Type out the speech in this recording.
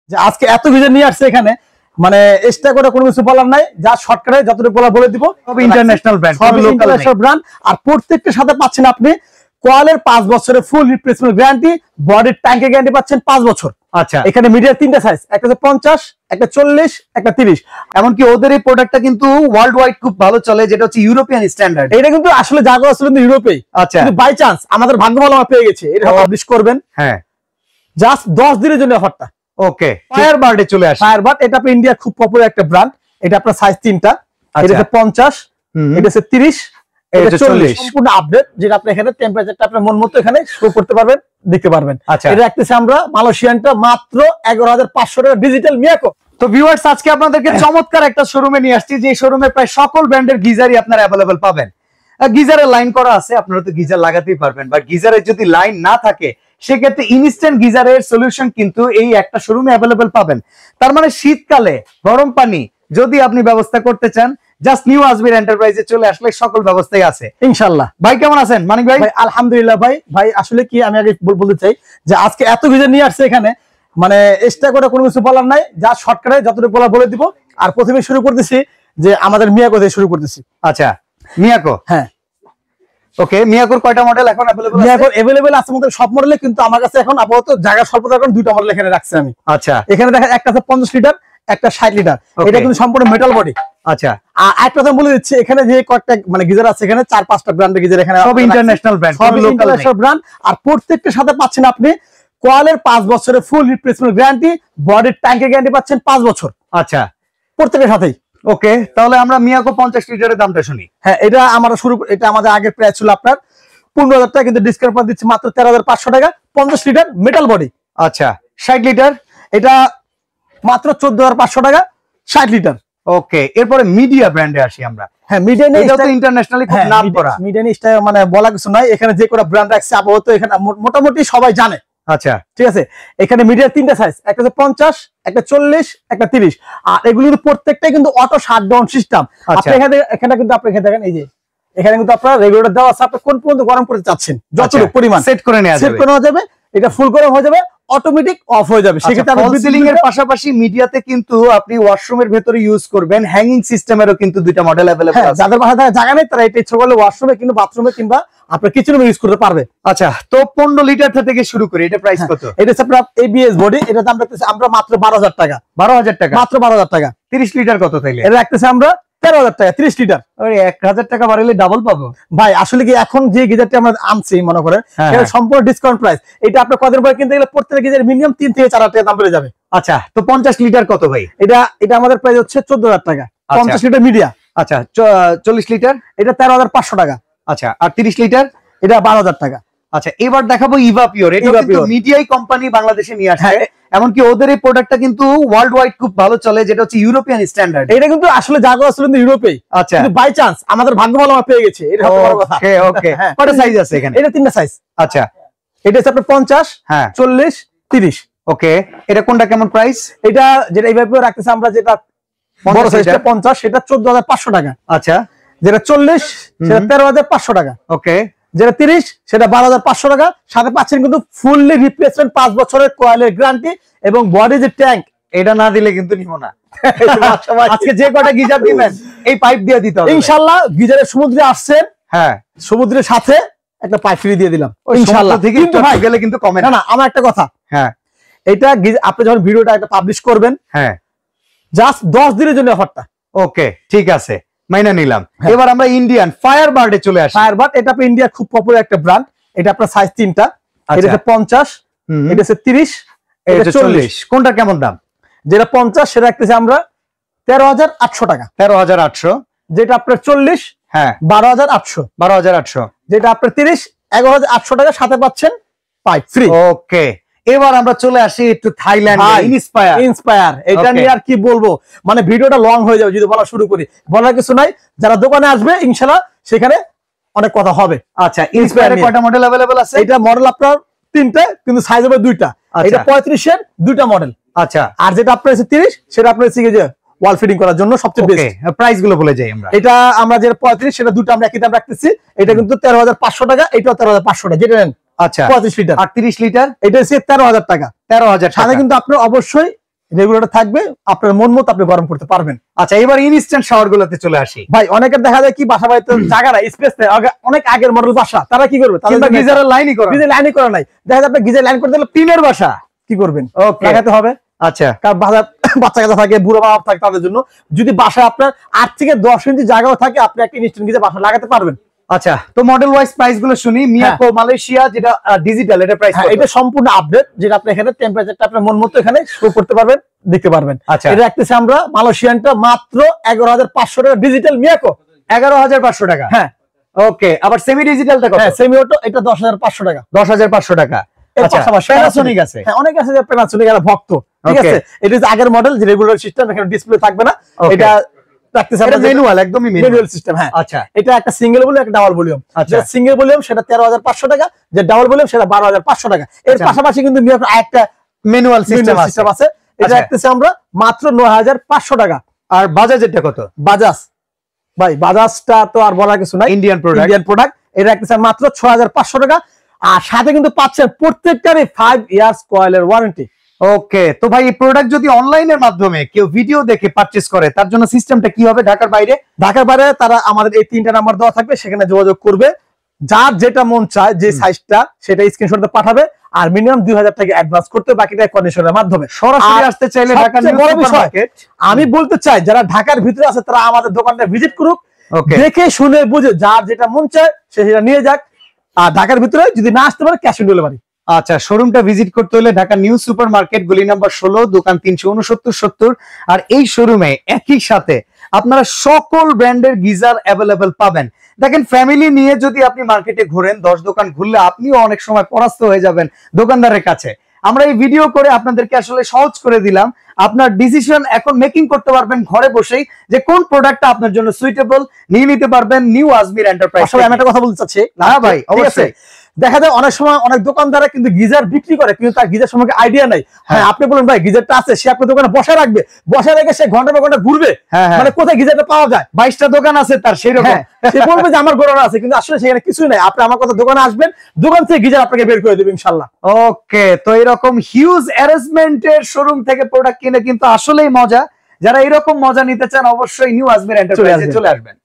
যে আজকে এত গিজার নিয়ে আসছে এখানে, মানে এক্সট্রা করে কোনো কিছু বলার নাই, যা শর্টকাটে যতটুকু বলে দিব। সব ইন্টারন্যাশনাল ব্র্যান্ড, সব ইন্টারন্যাশনাল ব্র্যান্ড। আর প্রত্যেকটার সাথে পাচ্ছেন আপনি কোয়ালের 5 বছরের ফুল রিপ্লেসমেন্ট গ্যারান্টি, বডির ট্যাঙ্কের গ্যারান্টি পাচ্ছেন 5 বছর। আচ্ছা, এখানে মিডিয়ার 3টা সাইজ, একটা হচ্ছে 50, একটা 40, একটা 30। এমনকি ওদের এই প্রোডাক্টটা কিন্তু ওয়ার্ল্ড ওয়াইড খুব ভালো চলে, যেটা হচ্ছে ইউরোপিয়ান স্ট্যান্ডার্ড। এটা কিন্তু আসলে জায়গা আসলে কিন্তু ইউরোপে। আচ্ছা, কিন্তু বাই চান্স আমাদের ভাগ্য ভালো আমরা পেয়ে গেছি, এটা পাবলিশ করবেন। হ্যাঁ, জাস্ট 10 দিনের জন্য অফারটা। ওকে, ফায়ারবার্ডে চলে আসে। ফায়ারবার্ড এটা আপনার ইন্ডিয়া খুব পপুলার একটা ব্র্যান্ড। এটা আপনার সাইজ 3টা, এটা হচ্ছে 50, এটা হচ্ছে 30, এটা 40। সম্পূর্ণ আপডেট, যেটা আপনি এখানে টেম্পারেচারটা আপনার মন মতো এখানে শো করতে পারবেন, দেখতে পারবেন। আচ্ছা, এটা রাখতেছি আমরা মালয়েশিয়ানটা মাত্র 11,500 টাকা ডিজিটাল মিয়াকো। তো ভিউয়ার্স, আজকে আপনাদেরকে চমৎকার একটা শোরুমে নিয়ে আসছি, যে শোরুমে প্রায় সকল ব্র্যান্ডের গিজারই আপনারা অ্যাভেলেবল পাবেন। গিজারের লাইন করা আছে, আপনারা তো গিজার লাগাতেই পারবেন, বা গিজারের যদি লাইন না থাকে সেক্ষেত্রে ইনস্ট্যান্ট গিজারের সলিউশন কিন্তু এই একটা শোরুমে অ্যাভেলেবল পাবেন। তার মানে শীতকালে গরম পানি যদি আপনি ব্যবস্থা করতে চান, জাস্ট নিউ আজমির এন্টারপ্রাইজে চলে আসলে সকল ব্যবস্থাই আছে ইনশাআল্লাহ। ভাই কেমন আছেন মানিক ভাই? আলহামদুলিল্লাহ ভাই আসলে কি আমি আগে বলতে চাই যে আজকে এত গিজার নিয়ে আসছে এখানে, মানে এক্সট্রা করে কোনো কিছু বলার নাই, যা শর্টকাটে যতটুকু বলে দিব। আর প্রথমে শুরু করতেছি যে আমাদের মিয়াকো দিয়ে শুরু করতেছি। আচ্ছা, মিয়াকো, হ্যাঁ, ওকে। মিয়াকোর কয়টা মডেল এখন अवेलेबल আছে? মিয়াকো अवेलेबल আছে আমাদের সব মডেলে, কিন্তু আমার কাছে এখন আপাতত জায়গা স্বল্পতার কারণে 2টা মডেল এখানে রাখছি আমি। আচ্ছা, এখানে দেখেন একটা আছে 50 লিটার, একটা 60 লিটার। এটা কিন্তু সম্পূর্ণ মেটাল বডি। আচ্ছা, আর একটা কথা বলে দিচ্ছি, এখানে যে কয়েকটা মানে গিজার আছে, এখানে 4-5টা ব্র্যান্ডের গিজার এখানে, সব ইন্টারন্যাশনাল ব্র্যান্ড, সব ইন্টারন্যাশনাল ব্র্যান্ড। আর প্রত্যেকটার সাথে পাচ্ছেন আপনি কোয়ালের 5 বছরের ফুল রিপ্লেসমেন্ট গ্যারান্টি, বডির ট্যাঙ্কের গ্যারান্টি পাচ্ছেন 5 বছর। আচ্ছা, প্রত্যেকের সাথেই। ওকে, তাহলে আমরা মিয়াকো 50 লিটারের দামটা শুনি। হ্যাঁ, এটা আমরা এটা আমাদের আগের প্রাইস ছিল আপনার 15,000 টাকা, কিন্তু ডিসকাউন্ট পর দিচ্ছি মাত্র 13,500 টাকা। 50 লিটার মেটাল বডি। আচ্ছা, 60 লিটার এটা মাত্র 14,500 টাকা, 60 লিটার। ওকে, এরপরে মিডিয়া ব্র্যান্ডে আসি আমরা। হ্যাঁ, মিডিয়ান এটা তো ইন্টারন্যাশনালি খুব নাম করা। মিডিয়ান স্টাইল মানে বলা কিছু নাই, এখানে যে কোন ব্র্যান্ড রাখছে আপাতত এখানে মোটামুটি সবাই জানে। আচ্ছা, ঠিক আছে। এখানে মিডিয়ার 3টা সাইজ, একটা হচ্ছে 50, একটা 40, একটা 30। আর এগুলোর প্রত্যেকটাই কিন্তু অটো শাটডাউন সিস্টেম। আপনি এখানে কিন্তু আপনি এখানে দেখেন, এই যে এখানে কিন্তু আপনার রেগুলেটর দেওয়া আছে, আপনি কোন পর্যন্ত গরম করতে চাচ্ছেন যতটুকু পরিমাণ সেট করে নেওয়া যাবে। এটা ফুল গরম হয়ে যাবে, অটোমেটিক অফ হয়ে যাবে। সেক্ষেত্রে ফল সিলিং এর পাশাপাশি মিডিয়াতে কিন্তু আপনি ওয়াশরুমের ভেতরে ইউজ করবেন, হ্যাঙ্গিং সিস্টেমেরও কিন্তু 2টা মডেল अवेलेबल আছে। যাদের বাসায় জায়গা নেই তারা এটা ইচ্ছা করলে ওয়াশরুমে কিংবা বাথরুমে কিংবা আপনার কিচেনে ইউজ করতে পারবে। আচ্ছা, তো 15 লিটার থেকে শুরু করি, এটা প্রাইস কত? এটা হচ্ছে আপনার এবিএস বডি, এটা দাম রাখতেছি আমরা মাত্র 12,000 টাকা। 12,000 টাকা, মাত্র 12,000 টাকা। 30 লিটার কত তাইলে? এটা রাখতেছি আমরা 13,000 টাকা, 30 লিটার। ওই 1,000 টাকা বাড়াইলে ডাবল পাবো ভাই। আসলে কি এখন যে গিজারটি আমরা আনছি মনে করেন, এটা সম্পূর্ণ ডিসকাউন্ট প্রাইস। এটা আপনার কদিন পরে কিনতে গেলে প্রত্যেক গিজার মিনিমাম 3 থেকে 4,000 টাকা দাম বেড়ে যাবে। আচ্ছা, তো 50 লিটার কত ভাই? এটা আমাদের প্রাইস হচ্ছে 14,000 টাকা। 50 লিটার মিডিয়া। আচ্ছা, 40 লিটার এটা 13,500 টাকা। আচ্ছা, আর 30 লিটার এটা 12,000 টাকা। আচ্ছা, এবার দেখাবো ইভা পিওর। এটা কিন্তু মিডিয়াই কোম্পানি বাংলাদেশে নিয়ে আসে। এমনকি ওদের এই প্রোডাক্টটা কিন্তু ওয়ার্ল্ড ওয়াইড খুব ভালো চলে, যেটা হচ্ছে ইউরোপিয়ান স্ট্যান্ডার্ড। এটা কিন্তু আসলে জায়গা আসলে কিন্তু ইউরোপে। আচ্ছা, কিন্তু বাই চান্স আমাদের ভাগ্য ভালো আমরা পেয়ে গেছি, এটা হচ্ছে বড় কথা। ওকে, ওকে। কয়টা সাইজ আছে এখানে? এটা 3টা সাইজ। আচ্ছা, এটা হচ্ছে আপনার 50, 40, 30। ওকে, এটা কোনটা কেমন প্রাইস? এটা যেটা এইভাবে রাখতেছে আমরা, যেটা বড় সাইজটা 50 সেটা 14,500 টাকা। আচ্ছা, যেটা 40 সেটা 13,500 টাকা। ওকে, যেটা 30 সেটা 12,500 টাকা। সাথে পাচ্ছেন কিন্তু ফুললি রিপ্লেসমেন্ট 5 বছরের কোয়ালের গ্যারান্টি এবং বডি যে ট্যাঙ্ক। এটা না দিলে কিন্তু নিব না। আজকে যে কটা গিজার দিবেন এই পাইপ দিয়ে দিতে হবে ইনশাআল্লাহ। গিজারের সমুদ্রে আসছেন, হ্যাঁ, সমুদ্রের সাথে একটা পাইপ ফ্রি দিয়ে দিলাম ইনশাআল্লাহ। কিন্তু ভাই গেলে কিন্তু কমে না। আমার একটা কথা, হ্যাঁ, এটা আপনি যখন ভিডিওটা একটা পাবলিশ করবেন, হ্যাঁ, জাস্ট 10 দিনের জন্য অফারটা। ওকে, ঠিক আছে, মাইনা নিলাম। এবার আমরা ইন্ডিয়ান ফায়ারবার্ডে চলে আসি। ফায়ারবার্ড এটা আপনার ইন্ডিয়া খুব পপুলার একটা ব্র্যান্ড। এটা আপনার সাইজ 3টা, এটা হচ্ছে 50, এটা হচ্ছে 30, এটা 40। কোনটা কেমন দাম? যেটা 50 সেটা রাখতেছি আমরা 13,800 টাকা। 13,800। যেটা আপনার 40, হ্যাঁ, 12,800। 12,800। যেটা আপনার 30, 11,800 টাকা। সাথে পাচ্ছেন পাইপ ফ্রি। ওকে, এবার আমরা চলে আসি একটু থাইল্যান্ডে। ইন্সপায়ার এটা নিয়ে আর কি বলবো, মানে ভিডিওটা লং হয়ে যাবে যদি বলা শুরু করি। বলার কিছু নাই, যারা দোকানে আসবে ইনশাআল্লাহ সেখানে অনেক কথা হবে। আচ্ছা, ইন্সপায়ারে কয়টা মডেল अवेलेबल আছে? এটা মডেল আপনার 3টে, কিন্তু সাইজ হবে 2টা। এটা 35 এর 2টা মডেল। আচ্ছা, আর যেটা আপনার 30 সেটা আপনার হচ্ছে যে ওয়াল ফিটিং করার জন্য সবচেয়ে বেস্ট। প্রাইস গুলো বলে যাই আমরা। এটা আমরা যেটা 35 সেটা দুটো আমরা একই দাম রাখতেছি। এটা কিন্তু 13,500 টাকা, এটাও 13,500 টাকা। যেটা নেন আচ্ছা 35 লিটার। আর 30 লিটার এটা হচ্ছে 13,000 টাকা। 13,000 সাথে কিন্তু আপনার অবশ্যই রেগুলেটর থাকবে, আপনার মন মতো আপনি গরম করতে পারবেন। আচ্ছা, এবার ইনস্ট্যান্ট শাওয়ার গুলোতে চলে আসি। ভাই অনেকের দেখা যায় কি বাসা বাড়িতে জায়গা নাই, স্পেস নেই, অনেক আগের মডেল বাসা, তারা কি করবে, গিজারের লাইনই করা, গিজার লাইনই করা নাই, দেখা যায় আপনি গিজার লাইন করতে গেলে টিনের বাসা, কি করবেন, লাগাতে হবে। আচ্ছা, কারণ বাচ্চা কাচ্চা থাকে, বুড়ো বাবা থাকে, তাদের জন্য যদি বাসায় আপনার 8 থেকে 10 ইঞ্চি জায়গাও থাকে, আপনি একটা ইনস্ট্যান্ট গিজার বাসা লাগাতে পারবেন। আচ্ছা, তো মডেল ওয়াইজ প্রাইস গুলো শুনি। মিয়াকো মালয়েশিয়া যেটা ডিজিটাল, এটা প্রাইস এটা সম্পূর্ণ আপডেট, যেটা আপনি এখানে টেম্পারেচারটা আপনার মন মতো এখানে শো করতে পারবেন, দেখতে পারবেন। আচ্ছা, এটা রাখতেছি আমরা মালয়েশিয়ানটা মাত্র 11,500 টাকা, ডিজিটাল মিয়াকো 11,500 টাকা। হ্যাঁ, ওকে। আবার সেমি ডিজিটালটা কত? হ্যাঁ, সেমি অটো এটা 10,500 টাকা। 10,500 টাকা। আচ্ছা, প্যানাসোনিক আছে। হ্যাঁ, অনেক আছে যে প্যানাসোনিক এর ভক্ত, ঠিক আছে। এটা হচ্ছে আগের মডেল, যে রেগুলার সিস্টেম, এখানে ডিসপ্লে থাকবে না, এটা রাখতেছি আমরা ম্যানুয়াল, একদমই ম্যানুয়াল সিস্টেম। হ্যাঁ, আচ্ছা, এটা একটা সিঙ্গেল ভলিউম, একটা ডাবল ভলিউম। যেটা সিঙ্গেল ভলিউম সেটা 13,500 টাকা, যে ডাবল ভলিউম সেটা 12,500 টাকা। এর পাশাপাশি কিন্তু মিয়াকো আরেকটা ম্যানুয়াল সিস্টেম আছে, এটা রাখতেছি আমরা মাত্র 9,500 টাকা। আর বাজাজেরটা কত? বাজাজ ভাই, বাজাজটা তো আর বলার কিছু নাই, ইন্ডিয়ান প্রোডাক্ট। এটা রাখতেছি মাত্র 6,500 টাকা। আর সাথে কিন্তু পাচ্ছেন প্রত্যেকটারই 5 ইয়ার্স কয়েলের ওয়ারেন্টি। ওকে, তো ভাই এই প্রোডাক্ট যদি অনলাইনের মাধ্যমে কেউ ভিডিও দেখে পারচেজ করে, তার জন্য সিস্টেমটা কি হবে? ঢাকার বাইরে তারা আমাদের এই 3টা নাম্বার দেওয়া থাকবে, সেখানে যোগাযোগ করবে, যার যেটা মন চায় যে সাইজটা সেটা স্ক্রিনশটে পাঠাবে, আর মিনিমাম 2,000 টাকা অ্যাডভান্স করতে, বাকিটা কন্ডিশনের মাধ্যমে। সরাসরি আসতে চাইলে ঢাকার নিউ সুপারমার্কেট, আমি বলতে চাই যারা ঢাকার ভিতরে আছে তারা আমাদের দোকানটা ভিজিট করুক, দেখে শুনে বুঝে যার যেটা মন চায় সে সেটা নিয়ে যাক। আর ঢাকার ভিতরে যদি না আসতে পারে, ক্যাশ অন ডেলিভারি। আচ্ছা, শোরুমটা ভিজিট করতে হলে ঢাকা নিউ সুপার মার্কেট, গলি নাম্বার 16, দোকান 369-70। আর এই শোরুমে একই সাথে আপনারা সকল ব্র্যান্ডের গিজার অ্যাভেলেবেল পাবেন। দেখেন, ফ্যামিলি নিয়ে যদি আপনি মার্কেটে ঘুরেন, 10 দোকান ঘুরলে আপনিও অনেক সময় পরাস্ত হয়ে যাবেন দোকানদারের কাছে। আমরা এই ভিডিও করে আপনাদেরকে আসলে সহজ করে দিলাম, আপনার ডিসিশন এখন মেকিং করতে পারবেন ঘরে বসেই, যে কোন প্রোডাক্টটা আপনার জন্য সুইটেবল, নিয়ে নিতে পারবেন নিউ আজমির এন্টারপ্রাইজ। আসলে আমি একটা কথা বলতে চাচ্ছি, না ভাই, অবশ্যই দেখা যায় অনেক সময় অনেক দোকানদারা কিন্তু গিজার বিক্রি করে, কিন্তু তার গিজার সম্পর্কে আইডিয়া নাই। হ্যাঁ, আপনি বলেন ভাই গিজারটা আছে, সে আপনার দোকানে বসে রাখবে, বসে রেখে সে ঘন্টা পর ঘন্টা ঘুরবে, মানে কোথায় গিজারটা পাওয়া যায়, 22টা দোকান আছে তার, সেরকম সে বলবে যে আমার গোড়া আছে, কিন্তু আসলে সেখানে কিছুই নাই। আপনি আমার কথা দোকানে আসবেন, দোকান থেকে গিজার আপনাকে বের করে দেবে ইনশাআল্লাহ। ওকে, তো এরকম হিউজ অ্যারেঞ্জমেন্টের শোরুম থেকে প্রোডাক্ট কিনে কিন্তু আসলেই মজা। যারা এরকম মজা নিতে চান, অবশ্যই নিউ আজমির এন্টারপ্রাইজে চলে আসবেন।